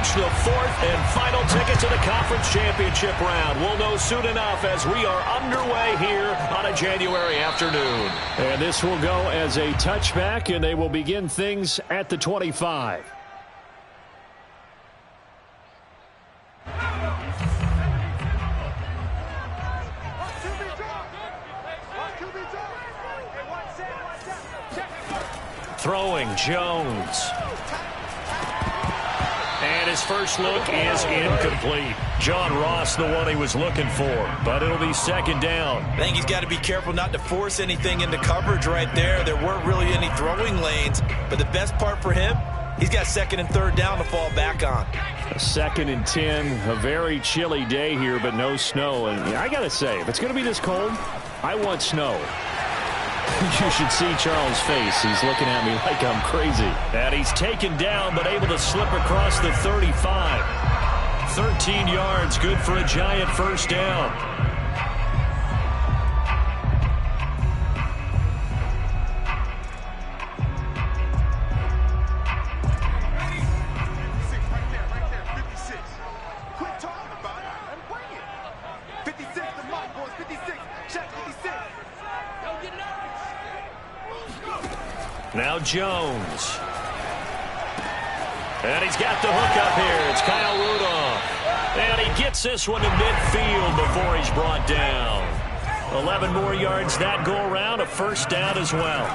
punch the fourth and final ticket to the conference championship round. We'll know soon enough as we are underway here on a January afternoon. And this will go as a touchback, and they will begin things at the 25. Throwing Jones. And his first look is incomplete. John Ross, the one he was looking for, but it'll be second down. I think he's got to be careful not to force anything into coverage right there. There weren't really any throwing lanes, but the best part for him, he's got second and third down to fall back on. A 2nd and 10, a very chilly day here, but no snow. And I got to say, if it's going to be this cold, I want snow. You should see Charles' face. He's looking at me like I'm crazy. And he's taken down, but able to slip across the 35. 13 yards, good for a Giant first down. Now Jones. And he's got the hook up here. It's Kyle Rudolph. And he gets this one to midfield before he's brought down. 11 more yards that go around, a first down as well.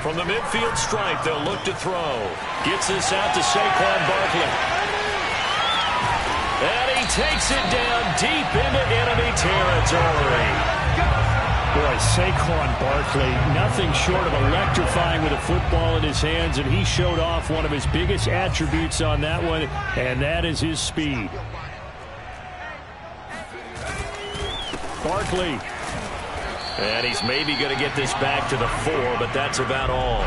From the midfield stripe, they'll look to throw. Gets this out to Saquon Barkley. And he takes it down deep into enemy territory. Boy, Saquon Barkley, nothing short of electrifying with a football in his hands, and he showed off one of his biggest attributes on that one, and that is his speed. Barkley. And he's maybe going to get this back to the 4, but that's about all.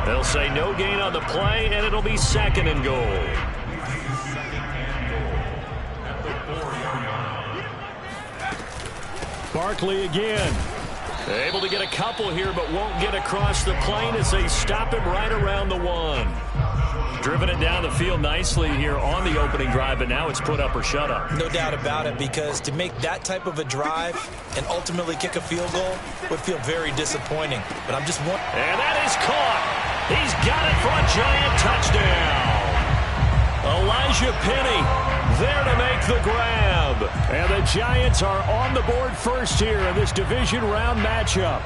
They'll say no gain on the play, and it'll be second and goal. Barkley again. Able to get a couple here, but won't get across the plane as they stop him right around the 1. Driven it down the field nicely here on the opening drive, but now it's put up or shut up. No doubt about it, because to make that type of a drive and ultimately kick a field goal would feel very disappointing. But I'm just wondering. And that is caught. He's got it for a Giant touchdown. Elijah Penny there to make the grab. And the Giants are on the board first here in this division round matchup.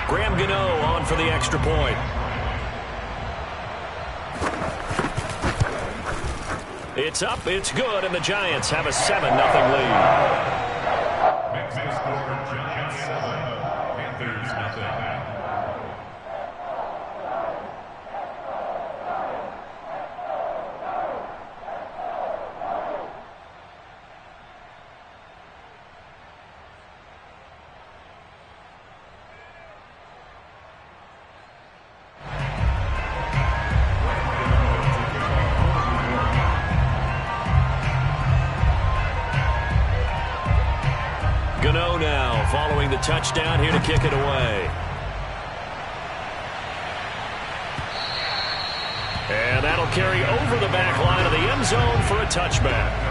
Graham Gano on for the extra point. It's up, it's good, and the Giants have a 7-0 lead. Maximum score, Giants 7, Panthers nothing. Gano now following the touchdown here to kick it away. And that'll carry over the back line of the end zone for a touchback.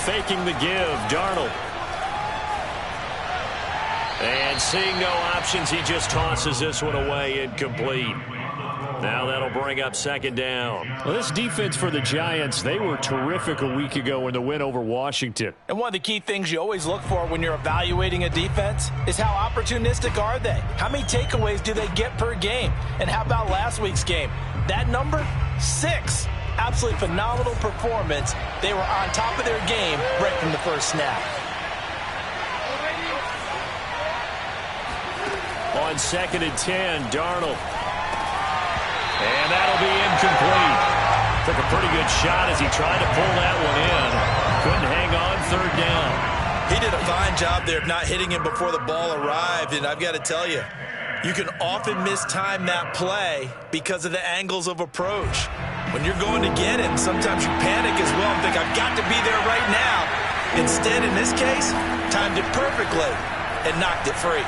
Faking the give, Darnold. And seeing no options, he just tosses this one away incomplete. Now that'll bring up second down. Well, this defense for the Giants, they were terrific a week ago in the win over Washington. And one of the key things you always look for when you're evaluating a defense is how opportunistic are they? How many takeaways do they get per game? And how about last week's game? That number, 6. Absolutely phenomenal performance. They were on top of their game right from the first snap. On 2nd and 10, Darnold. And that'll be incomplete. Took a pretty good shot as he tried to pull that one in. Couldn't hang on 3rd down. He did a fine job there of not hitting him before the ball arrived. And I've got to tell you, you can often mistime that play because of the angles of approach. When you're going to get him, sometimes you panic as well and think, I've got to be there right now. Instead, in this case, timed it perfectly and knocked it free.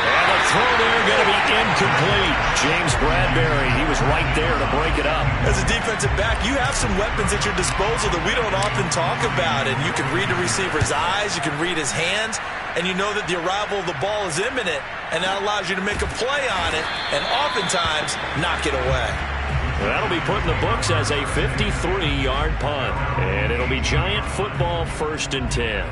And the throw there going to be incomplete. James Bradbury, he was right there to break it up. As a defensive back, you have some weapons at your disposal that we don't often talk about. And you can read the receiver's eyes, you can read his hands, and you know that the arrival of the ball is imminent, and that allows you to make a play on it and oftentimes knock it away. That'll be put in the books as a 53-yard punt. And it'll be Giant football 1st and 10.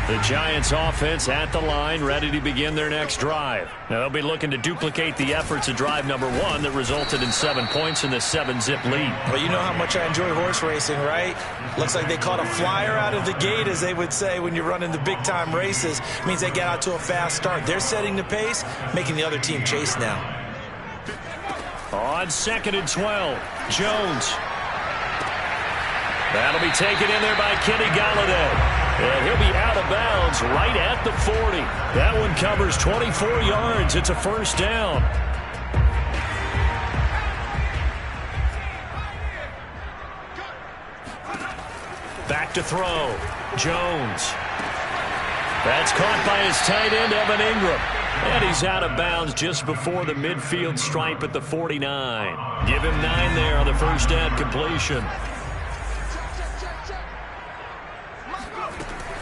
The Giants offense at the line, ready to begin their next drive. Now they'll be looking to duplicate the efforts of drive number 1 that resulted in 7 points in the 7-zip lead. Well, you know how much I enjoy horse racing, right? Looks like they caught a flyer out of the gate, as they would say when you're running the big-time races. It means they get out to a fast start. They're setting the pace, making the other team chase now. On 2nd and 12, Jones. That'll be taken in there by Kenny Golladay. And he'll be out of bounds right at the 40. That one covers 24 yards. It's a 1st down. Back to throw. Jones. That's caught by his tight end, Evan Ingram. And he's out of bounds just before the midfield stripe at the 49. Give him 9 there on the 1st down completion.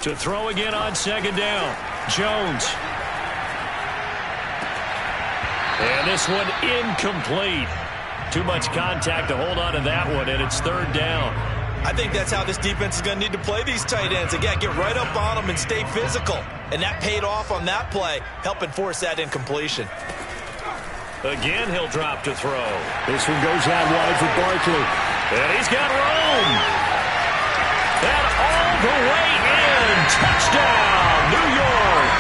To throw again on 2nd down. Jones. And this one incomplete. Too much contact to hold on to that one, and it's 3rd down. I think that's how this defense is going to need to play these tight ends. Again, get right up on them and stay physical. And that paid off on that play, helping force that incompletion. Again, he'll drop to throw. This one goes out wide for Barkley. And he's got room. And all the way in. Touchdown, New York.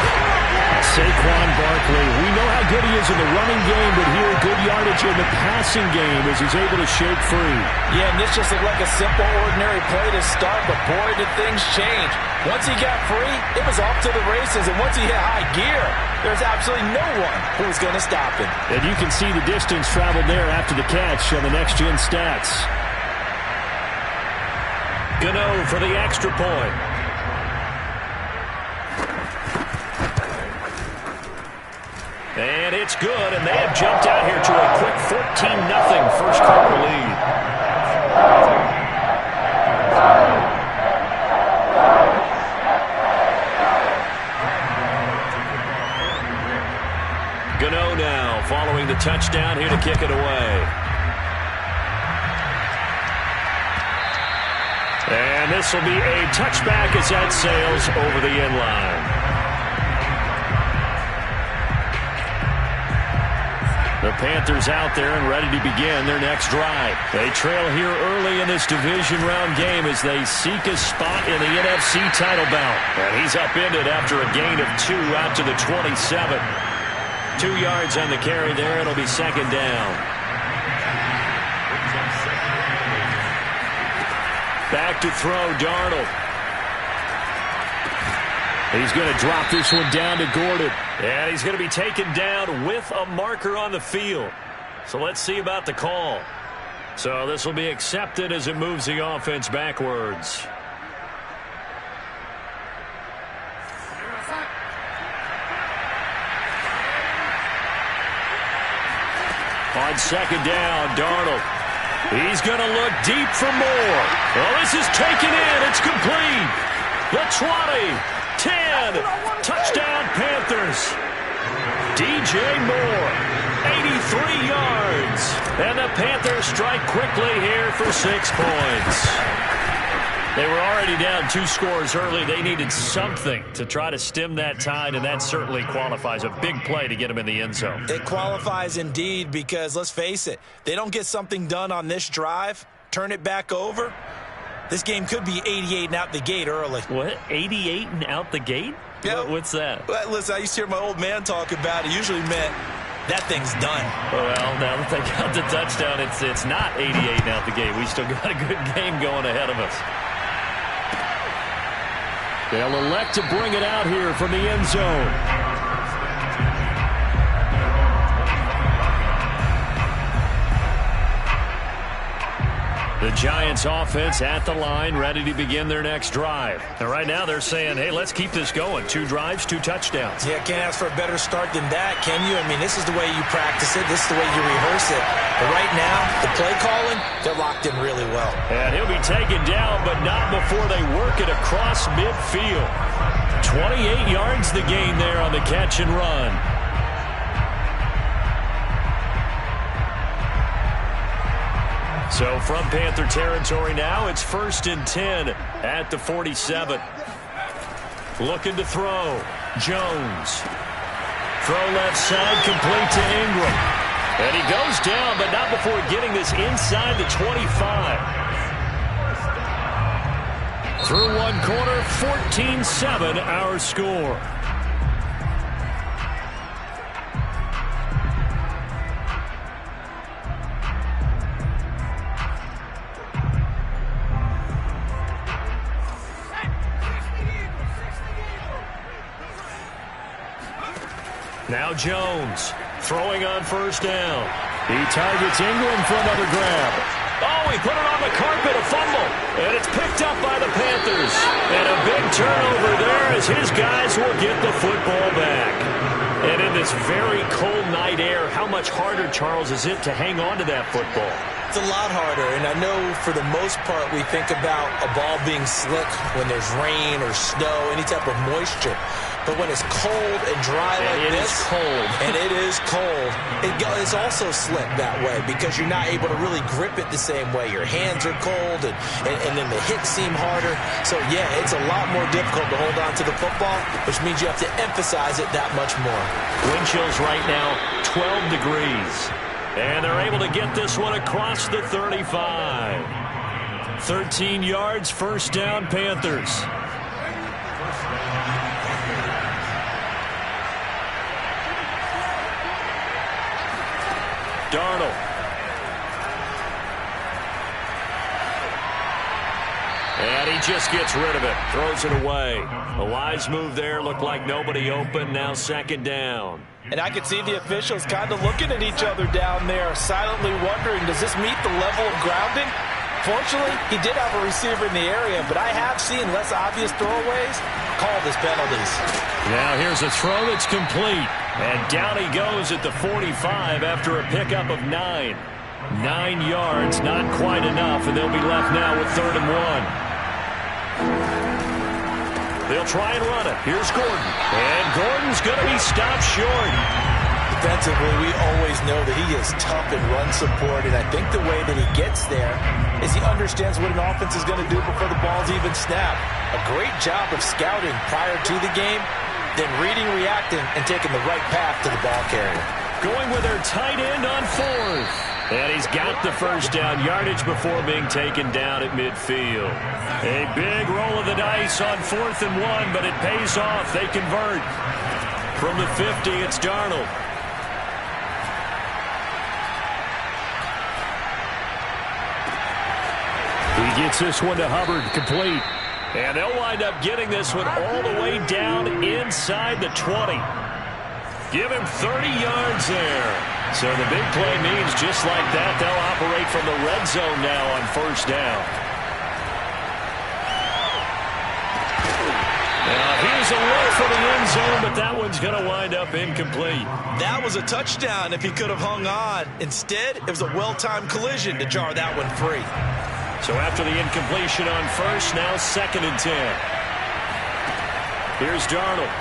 Saquon Barkley. We know how good he is in the running game, but here good yardage in the passing game as he's able to shake free. Yeah, and this just looked like a simple, ordinary play to start, but boy, did things change. Once he got free, it was off to the races, and once he hit high gear, there's absolutely no one who was going to stop him. And you can see the distance traveled there after the catch on the next-gen stats. Gano for the extra point. And it's good, and they have jumped out here to a quick 14-0 first-quarter lead. Gano now following the touchdown here to kick it away. And this will be a touchback as that sails over the end line. The Panthers out there and ready to begin their next drive. They trail here early in this division round game as they seek a spot in the NFC title bout. And he's upended after a gain of 2 out to the 27. 2 yards on the carry there. It'll be 2nd down. Back to throw, Darnold. He's going to drop this one down to Gordon. And he's going to be taken down with a marker on the field. So let's see about the call. So this will be accepted as it moves the offense backwards. On 2nd down, Darnold. He's going to look deep for more. Oh, this is taken in. It's complete. The 20. 10. Touchdown, Panthers. DJ Moore, 83 yards. And the Panthers strike quickly here for 6 points. They were already down 2 scores early. They needed something to try to stem that tide, and that certainly qualifies. A big play to get them in the end zone. It qualifies indeed because, let's face it, they don't get something done on this drive, turn it back over, this game could be 88 and out the gate early. What? 88 and out the gate? Yeah. What's that? Well, listen, I used to hear my old man talk about it. Usually meant that thing's done. Well, now that they got the touchdown, it's not 88 and out the gate. We still got a good game going ahead of us. They'll elect to bring it out here from the end zone. The Giants offense at the line, ready to begin their next drive. And right now they're saying, hey, let's keep this going. 2 drives, 2 touchdowns. Yeah, can't ask for a better start than that, can you? I mean, this is the way you practice it. This is the way you rehearse it. But right now, the play calling, they're locked in really well. And he'll be taken down, but not before they work it across midfield. 28 yards the gain there on the catch and run. So from Panther territory now, it's 1st and 10 at the 47. Looking to throw. Jones. Throw left side, complete to Ingram. And he goes down, but not before getting this inside the 25. Through one quarter, 14-7 our score. Now Jones throwing on 1st down. He targets Ingram for another grab. Oh, he put it on the carpet, a fumble. And it's picked up by the Panthers. And a big turnover there as his guys will get the football back. And in this very cold night air, how much harder, Charles, is it to hang on to that football? It's a lot harder, and I know for the most part we think about a ball being slick when there's rain or snow, any type of moisture. But when it's cold and dry like this, it's cold. And it is cold, it's also slick that way because you're not able to really grip it the same way. Your hands are cold, and then the hits seem harder. So, yeah, it's a lot more difficult to hold on to the football, which means you have to emphasize it that much more. Wind chills right now, 12 degrees. And they're able to get this one across the 35. 13 yards, 1st down, Panthers. Darnold. And he just gets rid of it. Throws it away. A wise move there. Looked like nobody open. Now 2nd down. And I can see the officials kind of looking at each other down there, silently wondering, does this meet the level of grounding? Fortunately, he did have a receiver in the area, but I have seen less obvious throwaways called as penalties. Now here's a throw that's complete. And down he goes at the 45 after a pickup of 9. 9 yards, not quite enough, and they'll be left now with 3rd and 1. They'll try and run it. Here's Gordon. And Gordon's going to be stopped short. Defensively, we always know that he is tough in run support, and I think the way that he gets there is he understands what an offense is going to do before the ball's even snapped. A great job of scouting prior to the game, then reading, reacting, and taking the right path to the ball carrier. Going with their tight end on 4th. And he's got the 1st down yardage before being taken down at midfield. A big roll of the dice on 4th and 1, but it pays off. They convert. From the 50, it's Darnold. He gets this one to Hubbard, complete. And they'll wind up getting this one all the way down inside the 20. Give him 30 yards there. So the big play means just like that, they'll operate from the red zone now on 1st down. Now here's a look for the end zone, but that one's going to wind up incomplete. That was a touchdown if he could have hung on. Instead, it was a well-timed collision to jar that one free. So after the incompletion on 1st, now 2nd and 10. Here's Darnold.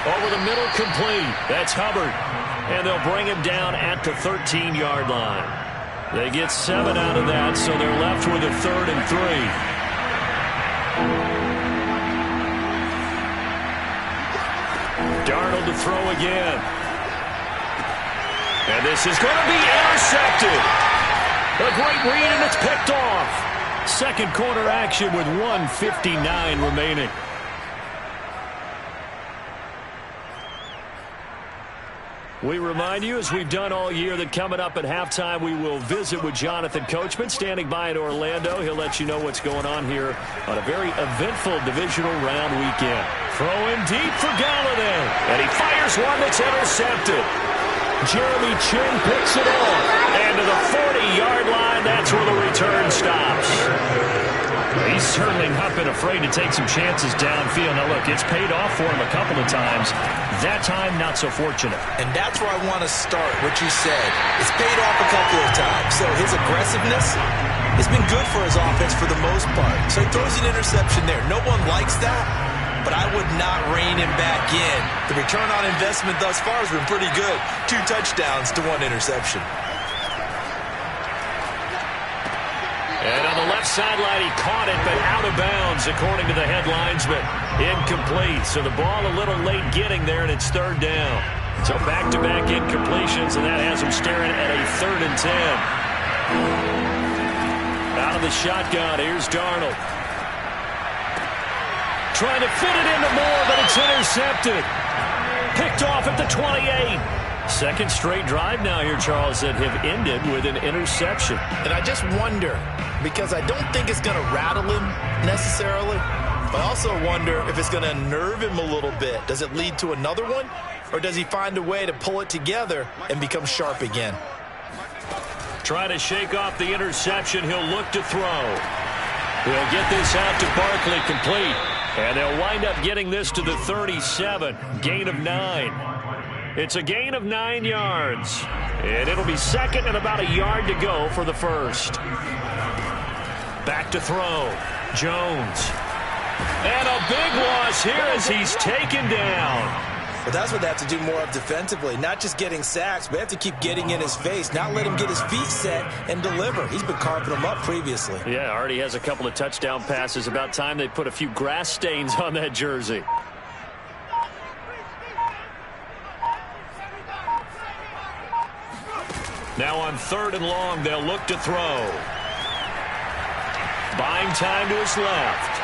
Over the middle, complete. That's Hubbard. And they'll bring him down at the 13-yard line. They get 7 out of that, so they're left with a 3rd and 3. Darnold to throw again. And this is going to be intercepted. A great read, and it's picked off. Second quarter action with 1:59 remaining. We remind you, as we've done all year, that coming up at halftime, we will visit with Jonathan Coachman, standing by in Orlando. He'll let you know what's going on here on a very eventful divisional round weekend. Throwing deep for Galladay, and he fires one that's intercepted. Jeremy Chin picks it off, and to the 40-yard line, that's where the return stops. He's certainly not been afraid to take some chances downfield. Now, look, it's paid off for him a couple of times. That time, not so fortunate. And that's where I want to start, what you said. It's paid off a couple of times. So his aggressiveness has been good for his offense for the most part. So he throws an interception there. No one likes that, but I would not rein him back in. The return on investment thus far has been pretty good. 2 touchdowns to 1 interception. And on the left sideline, he caught it, but out of bounds, according to the head linesman. Incomplete. So the ball a little late getting there, and it's 3rd down. So back-to-back incompletions, and that has him staring at a 3rd and 10. Out of the shotgun, here's Darnold. Trying to fit it into Moore, but it's intercepted. Picked off at the 28. Second straight drive now here, Charles, that have ended with an interception. And I just wonder, because I don't think it's going to rattle him necessarily, but I also wonder if it's going to unnerve him a little bit. Does it lead to another one, or does he find a way to pull it together and become sharp again? Trying to shake off the interception. He'll look to throw. He'll get this out to Barkley, complete. And they'll wind up getting this to the 37. Gain of 9. It's a gain of 9 yards. And it'll be 2nd and about a yard to go for the first. Back to throw. Jones. And a big loss here as he's taken down. But that's what they have to do more of defensively. Not just getting sacks, but they have to keep getting in his face. Not let him get his feet set and deliver. He's been carving them up previously. Yeah, already has a couple of touchdown passes. About time they put a few grass stains on that jersey. Now on 3rd and long, they'll look to throw. Buying time to his left.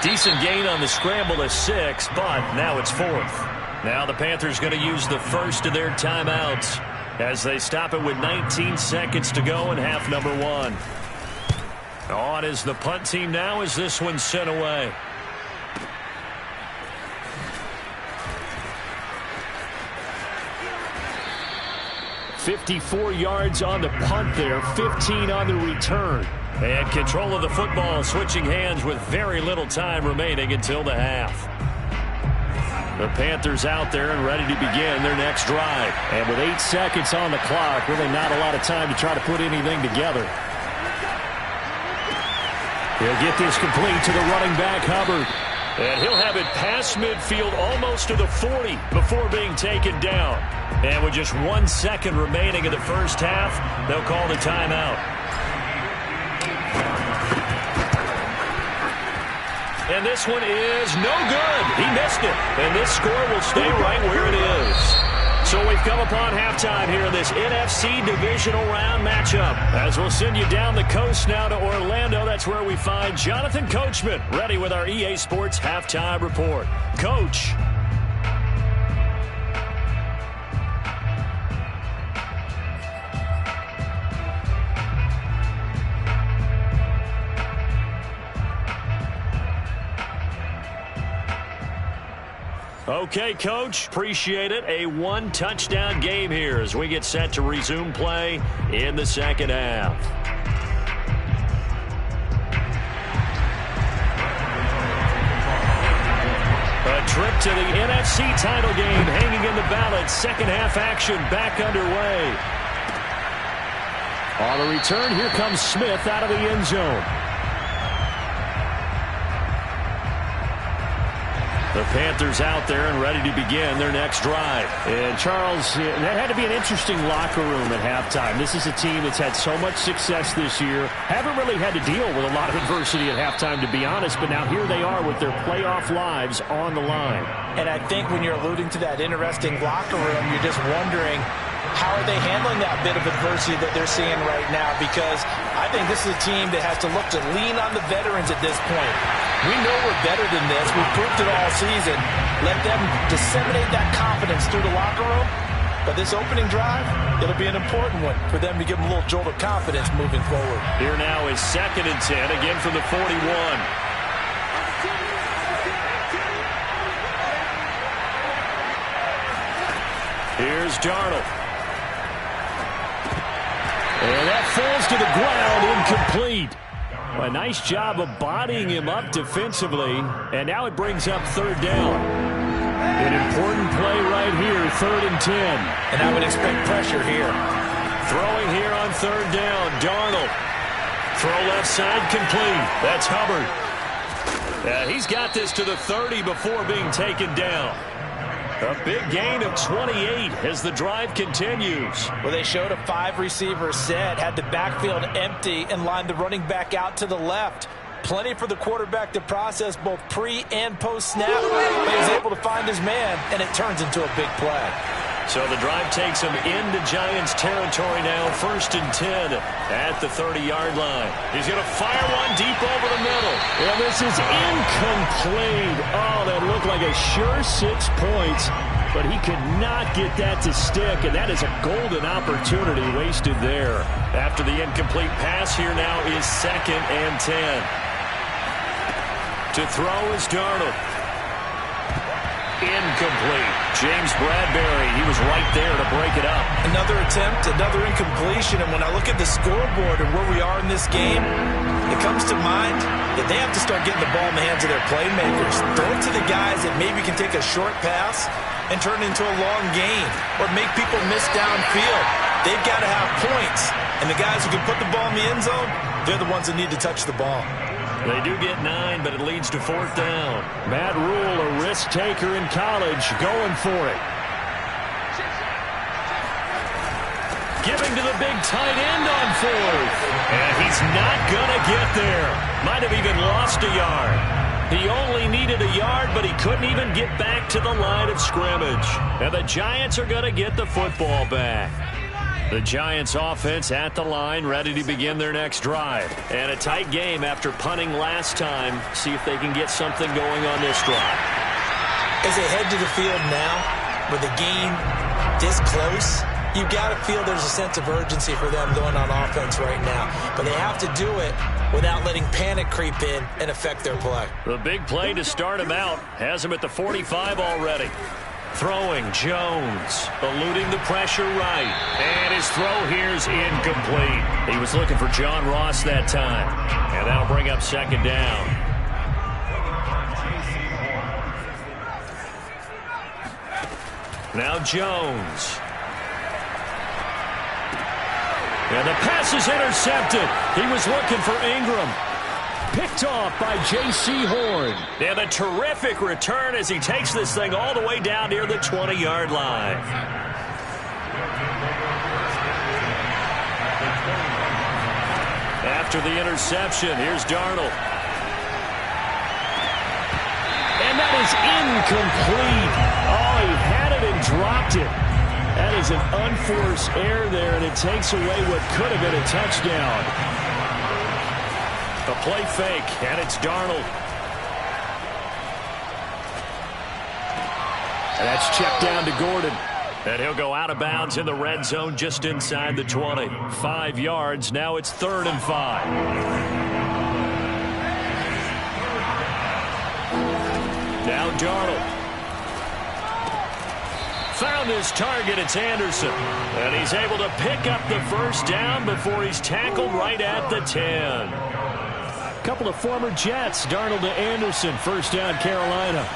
Decent gain on the scramble to 6, but now it's 4th. Now the Panthers going to use the first of their timeouts as they stop it with 19 seconds to go in half number 1. On is the punt team now as this one's sent away. $54 yards on the punt there, 15 on the return. And control of the football switching hands with very little time remaining until the half. The Panthers out there and ready to begin their next drive. And with 8 seconds on the clock, really not a lot of time to try to put anything together. He'll get this complete to the running back, Hubbard. And he'll have it past midfield almost to the 40 before being taken down. And with just 1 second remaining in the first half, they'll call the timeout. And this one is no good. He missed it. And this score will stay right where it is. So we've come upon halftime here in this NFC divisional round matchup. As we'll send you down the coast now to Orlando, that's where we find Jonathan Coachman, ready with our EA Sports halftime report. Coach. Okay, Coach, appreciate it. A 1-touchdown game here as we get set to resume play in the second half. A trip to the NFC title game hanging in the balance. Second half action back underway. On the return, here comes Smith out of the end zone. The Panthers out there and ready to begin their next drive. And Charles, that had to be an interesting locker room at halftime. This is a team that's had so much success this year. Haven't really had to deal with a lot of adversity at halftime, to be honest, but now here they are with their playoff lives on the line. And I think when you're alluding to that interesting locker room, you're just wondering, how are they handling that bit of adversity that they're seeing right now? Because I think this is a team that has to look to lean on the veterans at this point. We know we're better than this. We've proved it all season. Let them disseminate that confidence through the locker room. But this opening drive, it'll be an important one for them to give them a little jolt of confidence moving forward. Here now is 2nd and 10, again from the 41. Here's Darnold. And that falls to the ground, incomplete. A nice job of bodying him up defensively, and now it brings up 3rd down. An important play right here, 3rd and 10. And I would expect pressure here. Throwing here on 3rd down, Darnold. Throw left side, complete. That's Hubbard. He's got this to the 30 before being taken down. A big gain of 28 as the drive continues. Well, they showed a 5-receiver set, had the backfield empty, and lined the running back out to the left. Plenty for the quarterback to process both pre- and post-snap. But he was able to find his man, and it turns into a big play. So the drive takes him into Giants territory now, 1st and 10 at the 30-yard line. He's going to fire one deep over the middle. Well, this is incomplete. Oh, that looked like a sure 6 points, but he could not get that to stick, and that is a golden opportunity wasted there. After the incomplete pass, here now is 2nd and 10. To throw is Darnold. Incomplete. James Bradbury, he was right there to break it up. Another attempt, another incompletion, and when I look at the scoreboard and where we are in this game, it comes to mind that they have to start getting the ball in the hands of their playmakers. Throw it to the guys that maybe can take a short pass and turn it into a long gain or make people miss downfield. They've got to have points, and the guys who can put the ball in the end zone, they're the ones that need to touch the ball. They do get 9, but it leads to 4th down. Matt Rule, a risk taker in college, going for it. Giving to the big tight end on 4th. And he's not going to get there. Might have even lost a yard. He only needed a yard, but he couldn't even get back to the line of scrimmage. And the Giants are going to get the football back. The Giants offense at the line, ready to begin their next drive. And a tight game after punting last time. See if they can get something going on this drive. As they head to the field now, with the game this close, you've got to feel there's a sense of urgency for them going on offense right now. But they have to do it without letting panic creep in and affect their play. The big play to start him out has him at the 45 already. Throwing, Jones, eluding the pressure right. And his throw here's incomplete. He was looking for John Ross that time. And that'll bring up 2nd down. Now Jones. And the pass is intercepted. He was looking for Ingram. Picked off by J.C. Horn. And a terrific return as he takes this thing all the way down near the 20-yard line. After the interception, here's Darnold. And that is incomplete. Oh, he had it and dropped it. That is an unforced error there, and it takes away what could have been a touchdown. A play fake, and it's Darnold. And that's checked down to Gordon. And he'll go out of bounds in the red zone just inside the 20. 5 yards, now it's 3rd and 5. Now Darnold. Found his target, it's Anderson. And he's able to pick up the 1st down before he's tackled right at the 10. Couple of former Jets, Darnold to Anderson, 1st down Carolina.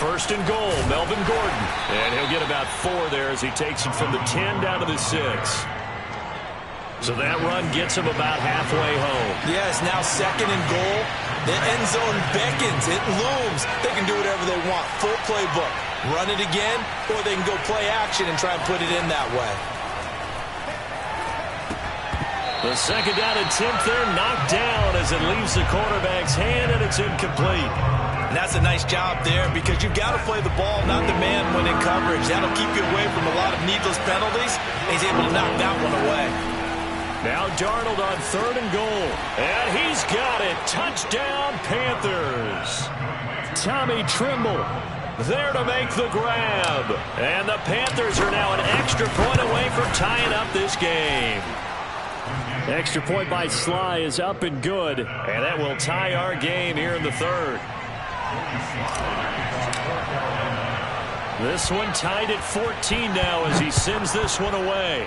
1st and goal, Melvin Gordon. And he'll get about 4 there as he takes him from the 10 down to the 6. So that run gets him about halfway home. Yes, now 2nd and goal. The end zone beckons. It looms. They can do whatever they want. Full playbook. Run it again, or they can go play action and try and put it in that way. The 2nd down attempt there knocked down as it leaves the quarterback's hand, and it's incomplete. And that's a nice job there because you've got to play the ball, not the man when in coverage. That'll keep you away from a lot of needless penalties. He's able to knock that one away. Now Darnold on 3rd and goal. And he's got it. Touchdown, Panthers. Tommy Tremble there to make the grab. And the Panthers are now an extra point away from tying up this game. Extra point by Sly is up and good. And that will tie our game here in the 3rd. This one tied at 14 now as he sends this one away.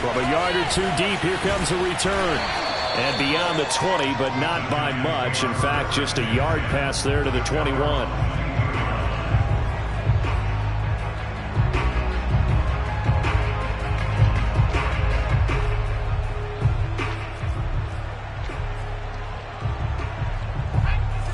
From a yard or 2 deep, here comes a return. And beyond the 20, but not by much. In fact, just a yard pass there to the 21.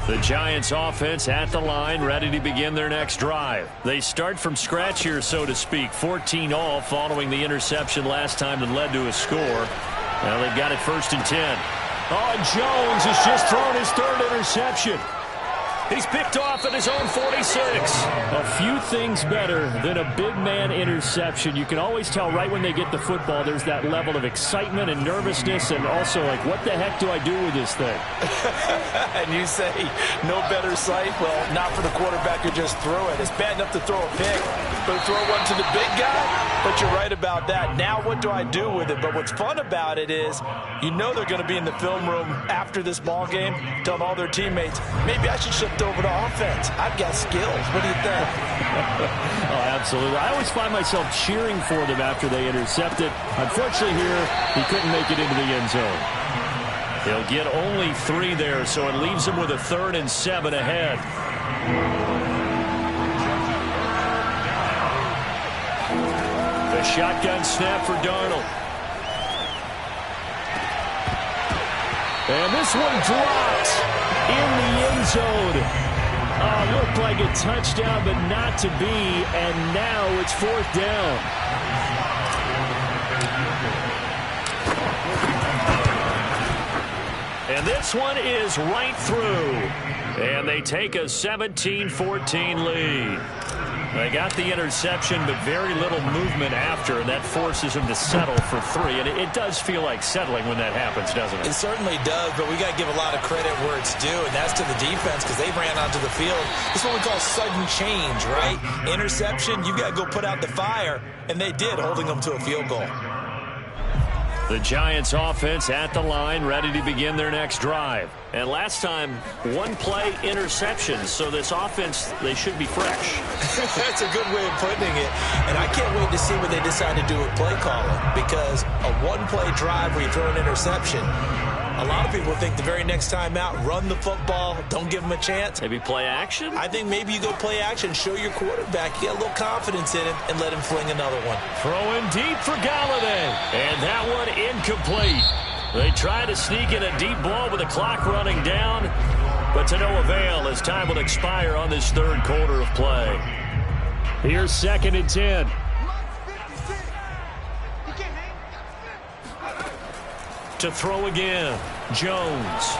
The Giants offense at the line, ready to begin their next drive. They start from scratch here, so to speak. 14 all following the interception last time that led to a score. Now they've got it 1st and 10. Oh, and Jones has just thrown his 3rd interception. He's picked off at his own 46. A few things better than a big man interception. You can always tell right when they get the football, there's that level of excitement and nervousness and also like, what the heck do I do with this thing? And you say, no better sight? Well, not for the quarterback who just threw it. It's bad enough to throw a pick, but throw one to the big guy? But you're right about that. Now what do I do with it? But what's fun about it is, you know they're going to be in the film room after this ball game, telling all their teammates, maybe I should shift over to offense. I've got skills. What do you think? Oh, absolutely. I always find myself cheering for them after they intercept it. Unfortunately here, he couldn't make it into the end zone. He'll get only 3 there, so it leaves him with a 3rd and 7 ahead. The shotgun snap for Darnold. And this one dropped in the end zone. Oh, looked like a touchdown, but not to be. And now it's 4th down. And this one is right through. And they take a 17-14 lead. They got the interception, but very little movement after, and that forces them to settle for 3. And it does feel like settling when that happens, doesn't it? It certainly does, but we got to give a lot of credit where it's due, and that's to the defense because they ran onto the field. This is what we call sudden change, right? Interception, you got to go put out the fire, and they did, holding them to a field goal. The Giants offense at the line, ready to begin their next drive. And last time, 1-play interception. So this offense, they should be fresh. That's a good way of putting it. And I can't wait to see what they decide to do with play calling. Because a 1-play drive where you throw an interception, a lot of people think the very next time out, run the football, don't give them a chance. Maybe play action? I think maybe you go play action, show your quarterback, get a little confidence in him, and let him fling another one. Throwing deep for Galladay. And that one incomplete. They try to sneak in a deep ball with the clock running down, but to no avail as time will expire on this 3rd quarter of play. Here's 2nd and 10. To throw again, Jones.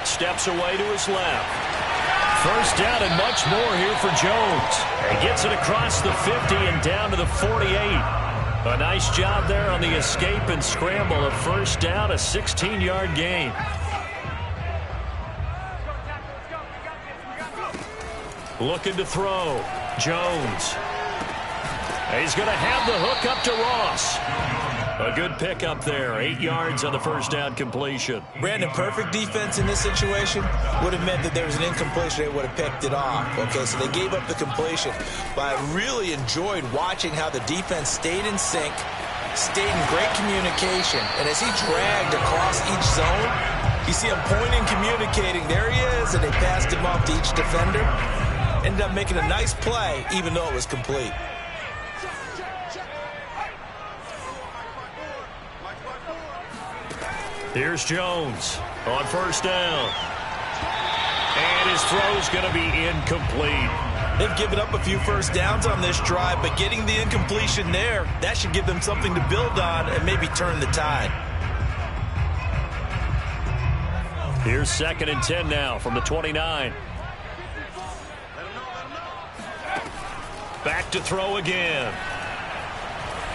Steps away to his left. 1st down and much more here for Jones. He gets it across the 50 and down to the 48. A nice job there on the escape and scramble. A 1st down, a 16-yard gain. Looking to throw. Jones. He's going to have the hook up to Ross. A good pickup there. 8 yards on the 1st down completion. Brandon, perfect defense in this situation would have meant that there was an incompletion. They would have picked it off. Okay, so they gave up the completion. But I really enjoyed watching how the defense stayed in sync, stayed in great communication. And as he dragged across each zone, you see him pointing, communicating. There he is, and they passed him off to each defender. Ended up making a nice play, even though it was complete. Here's Jones on first down. And his throw's going to be incomplete. They've given up a few first downs on this drive, but getting the incompletion there, that should give them something to build on and maybe turn the tide. Here's 2nd and 10 now from the 29. Back to throw again.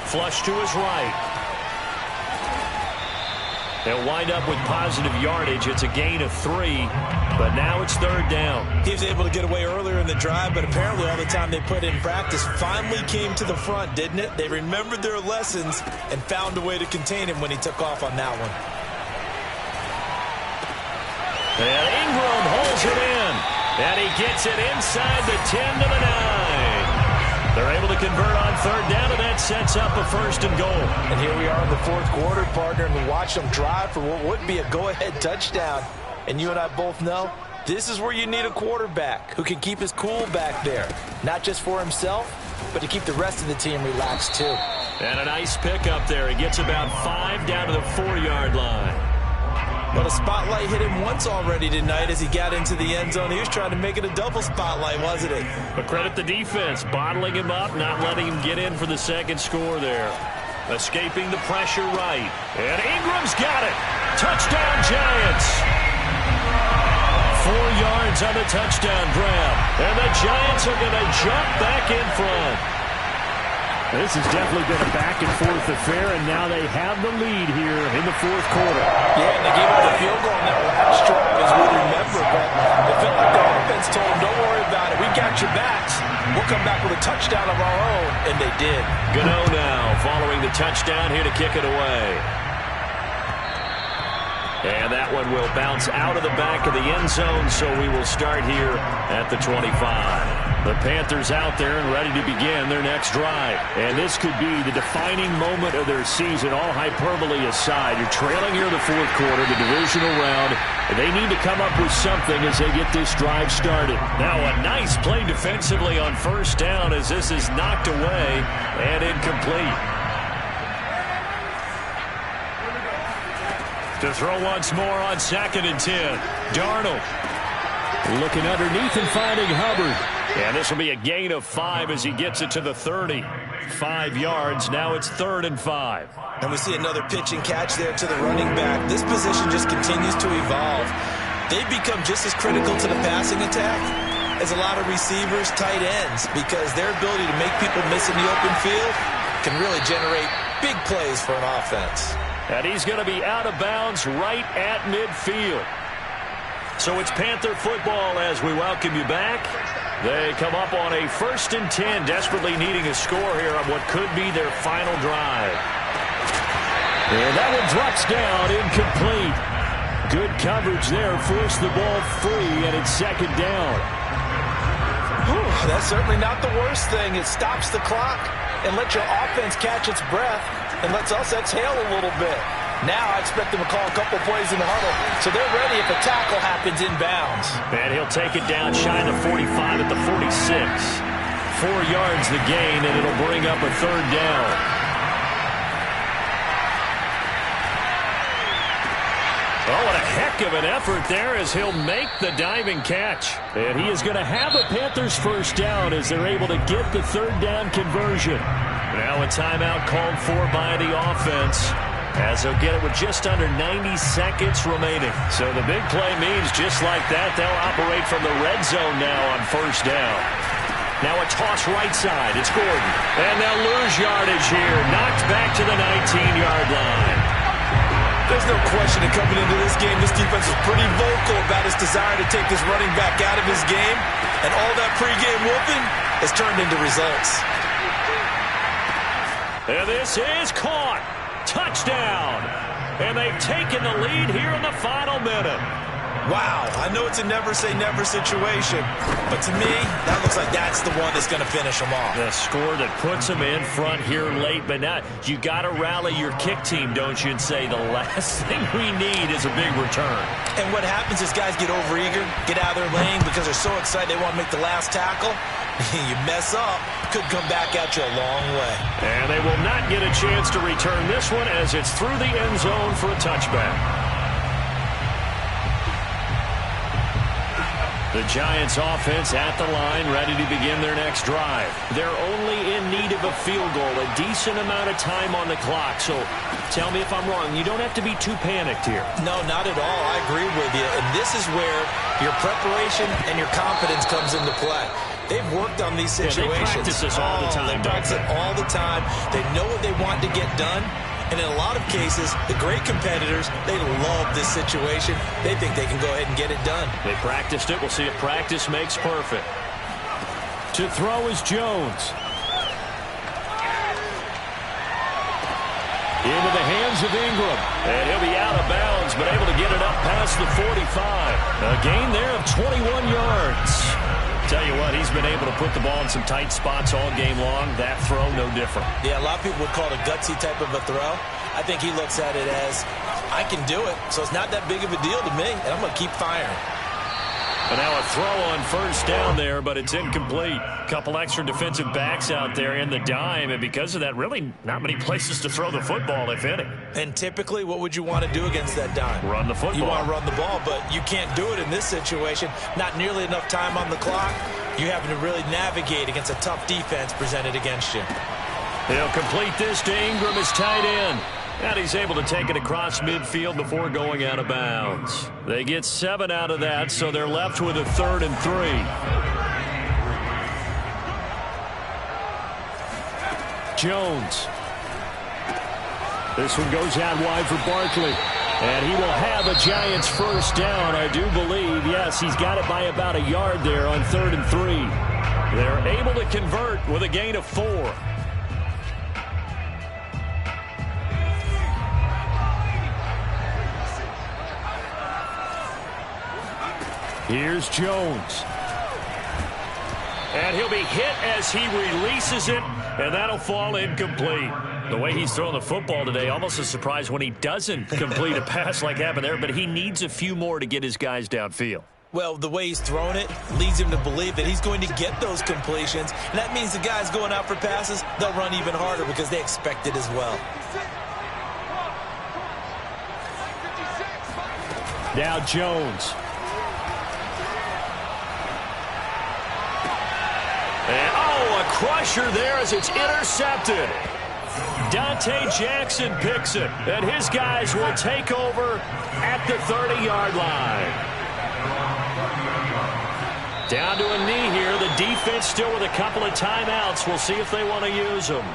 Flush to his right. They'll wind up with positive yardage. It's a gain of 3, but now it's 3rd down. He was able to get away earlier in the drive, but apparently all the time they put in practice finally came to the front, didn't it? They remembered their lessons and found a way to contain him when he took off on that one. And Ingram holds it in, and he gets it inside the 10 to the 9. They're able to convert on 3rd down, and that sets up a 1st and goal. And here we are in the 4th quarter, partner, and we watch them drive for what would be a go-ahead touchdown. And you and I both know this is where you need a quarterback who can keep his cool back there, not just for himself, but to keep the rest of the team relaxed too. And a nice pickup there. He gets about 5 down to the 4-yard line. But a spotlight hit him once already tonight as he got into the end zone. He was trying to make it a double spotlight, wasn't it? But credit the defense, bottling him up, not letting him get in for the 2nd score there. Escaping the pressure right. And Ingram's got it. Touchdown, Giants. 4 yards on the touchdown grab. And the Giants are going to jump back in front. This has definitely been a back-and-forth affair, and now they have the lead here in the 4th quarter. Yeah, and they gave up the field goal on that last drive, as we remember, but it felt like the offense told them, don't worry about it. We got your backs. We'll come back with a touchdown of our own, and they did. Gano now following the touchdown here to kick it away. And that one will bounce out of the back of the end zone, so we will start here at the 25. The Panthers out there and ready to begin their next drive. And this could be the defining moment of their season, all hyperbole aside. You're trailing here in the 4th quarter, the divisional round. And they need to come up with something as they get this drive started. Now a nice play defensively on 1st down as this is knocked away and incomplete. To throw once more on 2nd and 10. Darnold looking underneath and finding Hubbard. And this will be a gain of 5 as he gets it to the 30. 5 yards. Now it's 3rd and 5. And we see another pitch and catch there to the running back. This position just continues to evolve. They've become just as critical to the passing attack as a lot of receivers, tight ends, because their ability to make people miss in the open field can really generate big plays for an offense. And he's going to be out of bounds right at midfield. So it's Panther football as we welcome you back. They come up on a 1st and 10, desperately needing a score here on what could be their final drive. And that one drops down, incomplete. Good coverage there, forced the ball free, and it's 2nd down. Whew, that's certainly not the worst thing. It stops the clock and lets your offense catch its breath and lets us exhale a little bit. Now I expect them to call a couple plays in the huddle, so they're ready if a tackle happens inbounds. And he'll take it down shy of 45 at the 46. 4 yards the gain, and it'll bring up a 3rd down. Oh, what a heck of an effort there as he'll make the diving catch. And he is going to have a Panthers 1st down as they're able to get the 3rd down conversion. Now a timeout called for by the offense, as they'll get it with just under 90 seconds remaining. So the big play means just like that, they'll operate from the red zone now on 1st down. Now a toss right side. It's Gordon. And they'll lose yardage here. Knocked back to the 19-yard line. There's no question that coming into this game, this defense is pretty vocal about its desire to take this running back out of his game. And all that pregame whooping has turned into results. And this is caught. Touchdown. And they've taken the lead here in the final minute. Wow, I know it's a never-say-never situation, but to me, that looks like that's the one that's going to finish them off. The score that puts them in front here late, but now you got to rally your kick team, don't you, and say the last thing we need is a big return. And what happens is guys get overeager, get out of their lane because they're so excited they want to make the last tackle. You mess up, could come back at you a long way. And they will not get a chance to return this one as it's through the end zone for a touchback. The Giants offense at the line, ready to begin their next drive. They're only in need of a field goal, a decent amount of time on the clock. So tell me if I'm wrong. You don't have to be too panicked here. No, not at all. I agree with you. And this is where your preparation and your confidence comes into play. They've worked on these situations. Yeah, they practice this all the time. They practice it all the time. They know what they want to get done. And in a lot of cases, the great competitors, they love this situation. They think they can go ahead and get it done. They practiced it. We'll see if practice makes perfect. To throw is Jones. Into the hands of Ingram. And he'll be out of bounds, but able to get it up past the 45. A gain there of 21 yards. Tell you what, he's been able to put the ball in some tight spots all game long. That throw, no different. Yeah, a lot of people would call it a gutsy type of a throw. I think he looks at it as, I can do it, so it's not that big of a deal to me, and I'm going to keep firing. And now a throw on first down there, but it's incomplete. Couple extra defensive backs out there in the dime, and because of that, really not many places to throw the football, if any. And typically, what would you want to do against that dime? Run the football. You want to run the ball, but you can't do it in this situation. Not nearly enough time on the clock. You're having to really navigate against a tough defense presented against you. He'll complete this to Ingram, his tight end. And he's able to take it across midfield before going out of bounds. They get 7 out of that, so they're left with a 3rd and 3. Jones. This one goes out wide for Barkley. And he will have a Giants first down, I do believe. Yes, he's got it by about a yard there on 3rd and 3. They're able to convert with a gain of 4. Here's Jones. And he'll be hit as he releases it, and that'll fall incomplete. The way he's throwing the football today, almost a surprise when he doesn't complete a pass like happened there, but he needs a few more to get his guys downfield. Well, the way he's thrown it leads him to believe that he's going to get those completions, and that means the guys going out for passes, they'll run even harder because they expect it as well. Now Jones. And, oh, a crusher there as it's intercepted. Dante Jackson picks it, and his guys will take over at the 30-yard line. Down to a knee here. The defense still with a couple of timeouts. We'll see if they want to use them.